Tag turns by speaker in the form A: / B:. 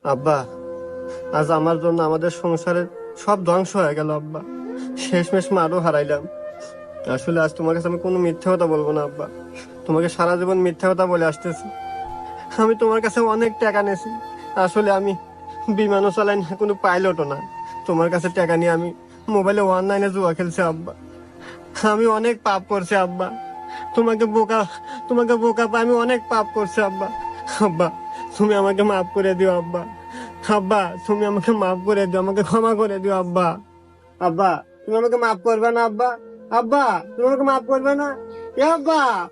A: আব্বা, আজ আমার জন্য আমাদের সংসারের সব ধ্বংস হয়ে গেল আব্বা। শেষমেশ মারও হারাইলাম। আসলে আজ তোমার কাছে আমি কোনো মিথ্যা কথা বলবো না আব্বা। তোমাকে সারা জীবন মিথ্যা কথা বলে আসতেছি। আমি তোমার কাছে অনেক টাকা নিয়েছি। আসলে আমি বিমানও চালাই না, কোনো পাইলটও না। তোমার কাছে টাকা নিয়ে আমি মোবাইলে অনলাইনে জুয়া খেলছি আব্বা। আমি অনেক পাপ করছি আব্বা। তোমাকে বোকা তোমাকে বোকা পাই আমি অনেক পাপ করছি আব্বা। আব্বা, তুমি আমাকে মাফ করে দিও আব্বা। আব্বা, তুমি আমাকে মাফ করে দিও, আমাকে ক্ষমা করে দিও আব্বা। আব্বা, তুমি আমাকে মাফ করবে না আব্বা? আব্বা, তুমি আমাকে মাফ করবে না? এ আব্বা।